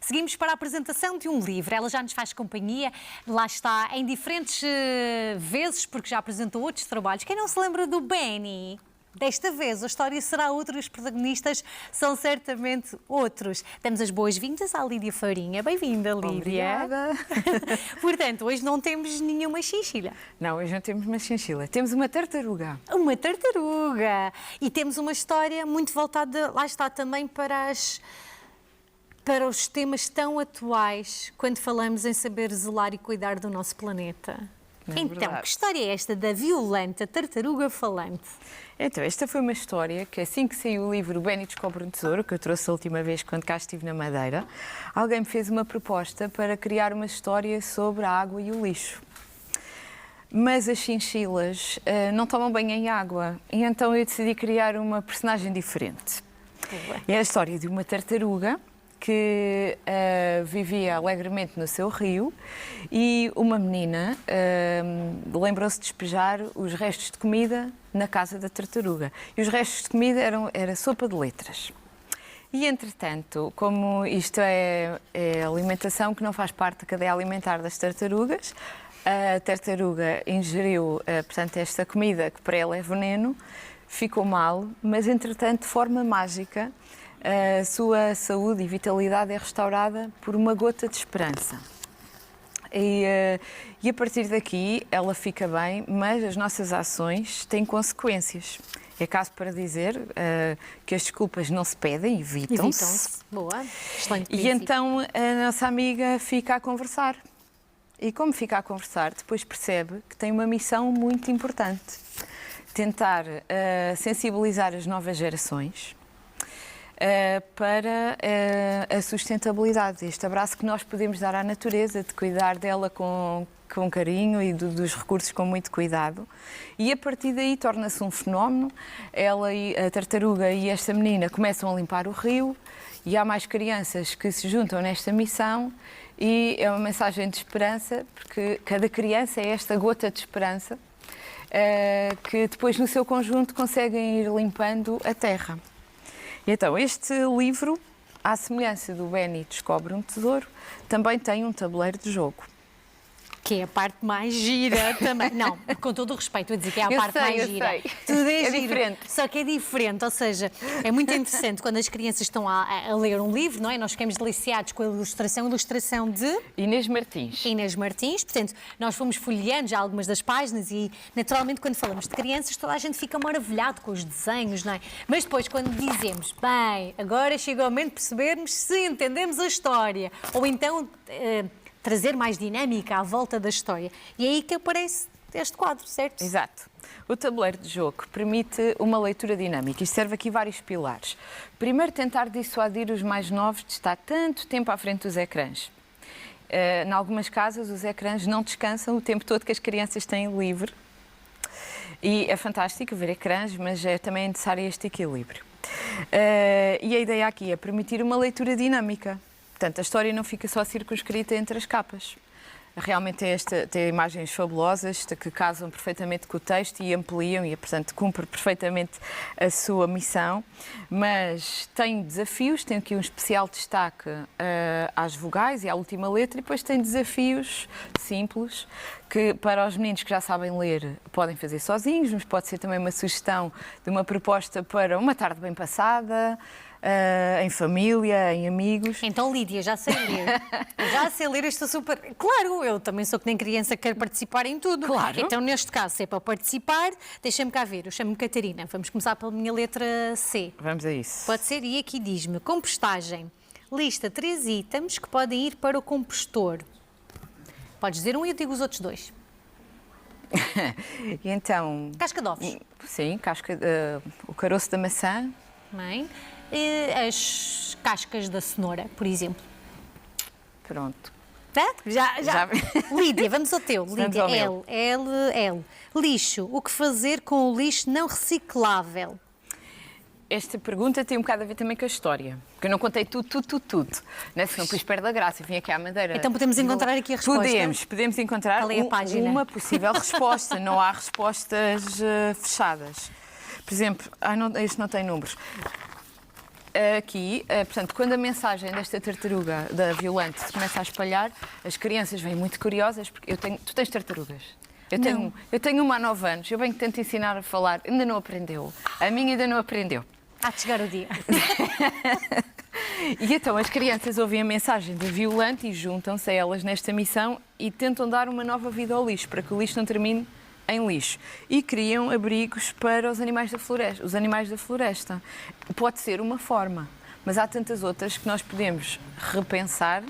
Seguimos para a apresentação de um livro. Ela já nos faz companhia, lá está, em diferentes vezes, porque já apresentou outros trabalhos. Quem não se lembra do Benny? Desta vez a história será outra e os protagonistas são certamente outros. Damos as boas-vindas à Lídia Farinha. Bem-vinda, Lídia. Obrigada. Portanto, hoje não temos nenhuma chinchila. Não, hoje não temos uma chinchila. Temos uma tartaruga. Uma tartaruga. E temos uma história muito voltada, lá está, também para os temas tão atuais quando falamos em saber zelar e cuidar do nosso planeta. Então, verdade. que história é esta da violenta tartaruga falante? Então, esta foi uma história que assim que saiu o livro O Benny Descobre um Tesouro, que eu trouxe a última vez quando cá estive na Madeira, alguém me fez uma proposta para criar uma história sobre a água e o lixo. Mas as chinchilas não tomam banho em água, e então eu decidi criar uma personagem diferente. É a história de uma tartaruga que vivia alegremente no seu rio e uma menina lembrou-se de despejar os restos de comida na casa da tartaruga. E os restos de comida era sopa de letras. E, entretanto, como isto é alimentação que não faz parte da cadeia alimentar das tartarugas, a tartaruga ingeriu, portanto, esta comida que para ela é veneno, ficou mal, mas, entretanto, de forma mágica, a sua saúde e vitalidade é restaurada por uma gota de esperança. E a partir daqui ela fica bem, mas as nossas ações têm consequências. É caso para dizer que as desculpas não se pedem, evitam-se. Evitam-se. Boa. Excelente E princípio. então a nossa amiga fica a conversar. E como fica a conversar, depois percebe que tem uma missão muito importante. Tentar sensibilizar as novas gerações para a sustentabilidade, este abraço que nós podemos dar à natureza, de cuidar dela com carinho e dos recursos com muito cuidado. E a partir daí torna-se um fenómeno. Ela e a tartaruga e esta menina começam a limpar o rio e há mais crianças que se juntam nesta missão e é uma mensagem de esperança, porque cada criança é esta gota de esperança que depois no seu conjunto conseguem ir limpando a terra. E então, este livro, à semelhança do Benny Descobre um Tesouro, também tem um tabuleiro de jogo. Que é a parte mais gira também. Não, com todo o respeito, a dizer que é a parte mais gira. Sei. Tudo é giro, diferente. só que é diferente, ou seja, é muito interessante quando as crianças estão a ler um livro, não é? Nós ficamos deliciados com a ilustração de Inês Martins. Inês Martins, portanto, nós fomos folheando já algumas das páginas e, naturalmente, quando falamos de crianças, toda a gente fica maravilhado com os desenhos, não é? Mas depois, quando dizemos, bem, agora chega o momento de percebermos se entendemos a história, ou então trazer mais dinâmica à volta da história. E é aí que aparece este quadro, certo? Exato. O tabuleiro de jogo permite uma leitura dinâmica e serve aqui vários pilares. Primeiro, tentar dissuadir os mais novos de estar tanto tempo à frente dos ecrãs. Em algumas casas, os ecrãs não descansam o tempo todo que as crianças têm livre. E é fantástico ver ecrãs, mas também é necessário este equilíbrio. E a ideia aqui é permitir uma leitura dinâmica. Portanto, a história não fica só circunscrita entre as capas. Realmente tem imagens fabulosas que casam perfeitamente com o texto e ampliam e, portanto, cumpre perfeitamente a sua missão. Mas tem desafios, tem aqui um especial destaque às vogais e à última letra, e depois tem desafios simples que, para os meninos que já sabem ler, podem fazer sozinhos, mas pode ser também uma sugestão de uma proposta para uma tarde bem passada, em família, em amigos. Então, Lídia, já sei ler. Já sei ler, estou super... Claro, eu também sou que nem criança, quero participar em tudo. Claro. Então, neste caso, se é para participar, deixa-me cá ver. Eu chamo-me Catarina. Vamos começar pela minha letra C. Vamos a isso. Pode ser, e aqui diz-me, compostagem. Lista 3 itens que podem ir para o compostor. Podes dizer um e eu digo os outros 2. E então... Casca de ovos. Sim, o caroço da maçã. Bem. As cascas da cenoura, por exemplo. Pronto. Tá? Já. Já. Lídia, vamos ao teu. Vamos Lídia, ao meu. L. Lixo. O que fazer com o lixo não reciclável? Esta pergunta tem um bocado a ver também com a história. Porque eu não contei tudo. Né? Senão depois perde a graça. Eu vim aqui à Madeira. Então podemos encontrar aqui a resposta? Podemos encontrar Qual é a página? uma possível resposta. Não há respostas fechadas. Por exemplo, este não tem números. aqui, portanto, quando a mensagem desta tartaruga, da Violante, se começa a espalhar, as crianças vêm muito curiosas, porque tu tens tartarugas? Eu tenho uma há 9 anos, eu venho que tento ensinar a falar, ainda não aprendeu. A minha ainda não aprendeu. Há de chegar o dia. E então as crianças ouvem a mensagem da Violante e juntam-se a elas nesta missão e tentam dar uma nova vida ao lixo, para que o lixo não termine em lixo. E criam abrigos para os animais da floresta. Os animais da floresta. Pode ser uma forma, mas há tantas outras que nós podemos repensar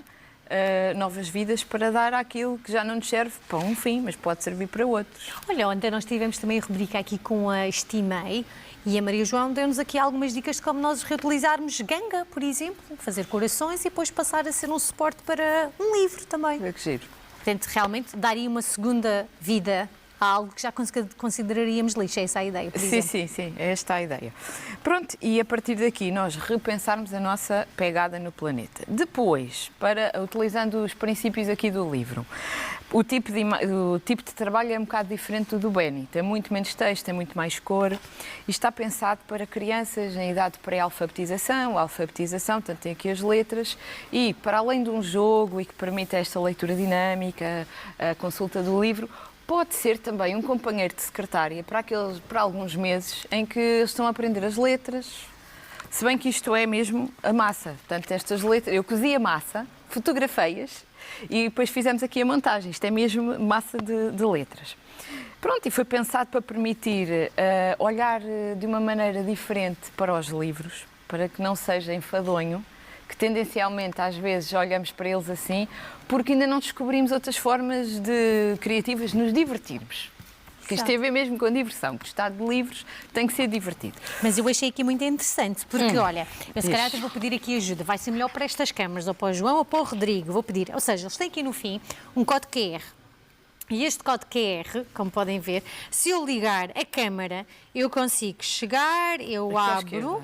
novas vidas para dar àquilo que já não nos serve para um fim, mas pode servir para outros. Olha, ontem nós tivemos também a rubrica aqui com a Estimei e a Maria João deu-nos aqui algumas dicas de como nós reutilizarmos ganga, por exemplo, fazer corações e depois passar a ser um suporte para um livro também. É que giro. Portanto, realmente daria uma segunda vida a algo que já consideraríamos lixo. É essa a ideia, por exemplo. Sim, é esta a ideia. Pronto, e a partir daqui nós repensarmos a nossa pegada no planeta. Depois, utilizando os princípios aqui do livro, o tipo de trabalho é um bocado diferente do Benny. Tem muito menos texto, tem muito mais cor e está pensado para crianças em idade de pré-alfabetização, alfabetização, portanto tem aqui as letras e, para além de um jogo e que permite esta leitura dinâmica, a consulta do livro, pode ser também um companheiro de secretária para alguns meses em que eles estão a aprender as letras, se bem que isto é mesmo a massa. Portanto, estas letras, eu cozi a massa, fotografei-as e depois fizemos aqui a montagem. Isto é mesmo massa de letras. Pronto, e foi pensado para permitir olhar de uma maneira diferente para os livros, para que não seja enfadonho, que tendencialmente às vezes olhamos para eles assim, porque ainda não descobrimos outras formas criativas de nos divertirmos. Que isto tem a ver mesmo com a diversão. Gostar de livros tem que ser divertido. Mas eu achei aqui muito interessante, porque olha, eu se calhar vou pedir aqui ajuda. Vai ser melhor para estas câmaras, ou para o João ou para o Rodrigo. Vou pedir, ou seja, eles têm aqui no fim um código QR. E este código QR, como podem ver, se eu ligar a câmara, eu consigo chegar, eu abro...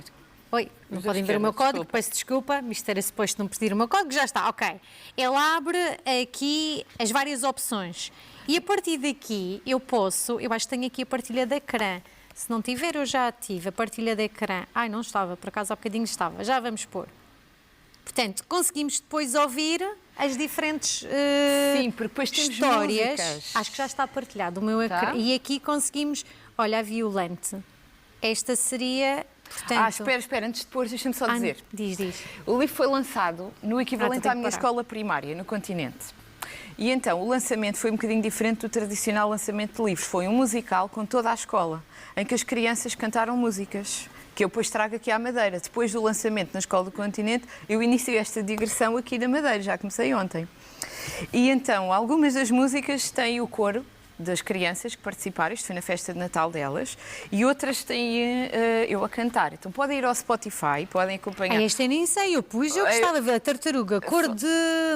Oi, não podem ver o meu código, peço desculpa, isto era suposto não pedir o meu código, já está, ok. Ele abre aqui as várias opções e a partir daqui eu acho que tenho aqui a partilha de ecrã. Se não tiver, eu já tive a partilha de ecrã. Ai, não estava, por acaso há bocadinho estava, já vamos pôr. Portanto, conseguimos depois ouvir as diferentes sim, porque depois temos histórias. Músicas. Acho que já está partilhado o meu ecrã. E aqui conseguimos, olha, a Violante. Esta seria... Portanto... espera, antes de pôr, deixa-me só dizer. Diz. O livro foi lançado no equivalente à minha escola primária, no continente. E então, o lançamento foi um bocadinho diferente do tradicional lançamento de livros. Foi um musical com toda a escola, em que as crianças cantaram músicas, que eu depois trago aqui à Madeira. Depois do lançamento na Escola do Continente, eu iniciei esta digressão aqui na Madeira, já comecei ontem. E então, algumas das músicas têm o coro das crianças que participaram, isto foi na festa de Natal delas, e outras têm eu a cantar. Então podem ir ao Spotify, podem acompanhar. Este eu nem sei, eu gostava de ver a tartaruga, cor de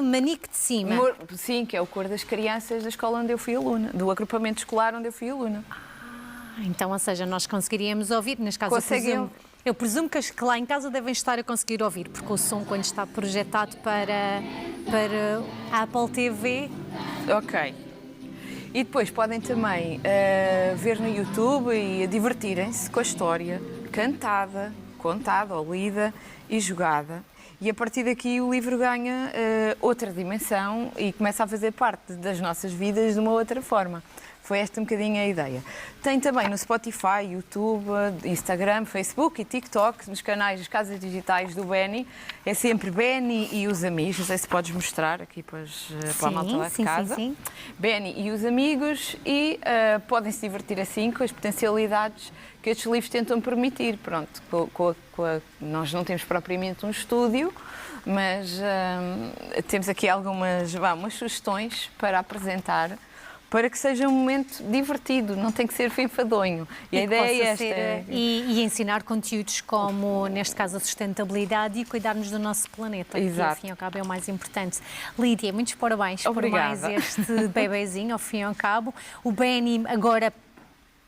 manique de cima. Sim, que é o cor das crianças da escola onde eu fui aluna, do agrupamento escolar onde eu fui aluna. Então, ou seja, nós conseguiríamos ouvir, nas casas eu presumo que lá em casa devem estar a conseguir ouvir, porque o som, quando está projetado para a Apple TV... Ok. E depois podem também ver no YouTube e divertirem-se com a história cantada, contada ou lida e jogada. E a partir daqui o livro ganha outra dimensão e começa a fazer parte das nossas vidas de uma outra forma. Foi esta um bocadinho a ideia. Tem também no Spotify, YouTube, Instagram, Facebook e TikTok, nos canais das Casas Digitais do Benny. É sempre Benny e os amigos. Não sei se podes mostrar aqui para a malta lá de casa. Sim. Benny e os amigos e podem se divertir assim com as potencialidades que estes livros tentam permitir. Pronto, nós não temos propriamente um estúdio, mas temos aqui algumas sugestões para apresentar, para que seja um momento divertido, não tem que ser enfadonho. E a ideia é esta. E ensinar conteúdos como, neste caso, a sustentabilidade e cuidarmos do nosso planeta. Exato. Que, ao fim e ao cabo, é o mais importante. Lídia, muitos parabéns. Obrigada. Por mais este bebezinho, ao fim e ao cabo. O Benny agora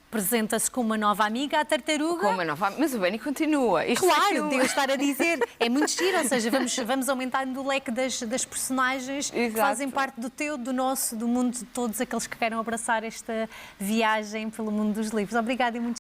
apresenta-se com uma nova amiga, a tartaruga. Com uma nova amiga, mas o Benny continua. Claro, devo estar a dizer. É muito giro, ou seja, vamos aumentando o leque das personagens que fazem parte do nosso, do mundo de todos aqueles que queiram abraçar esta viagem pelo mundo dos livros. Obrigada e muito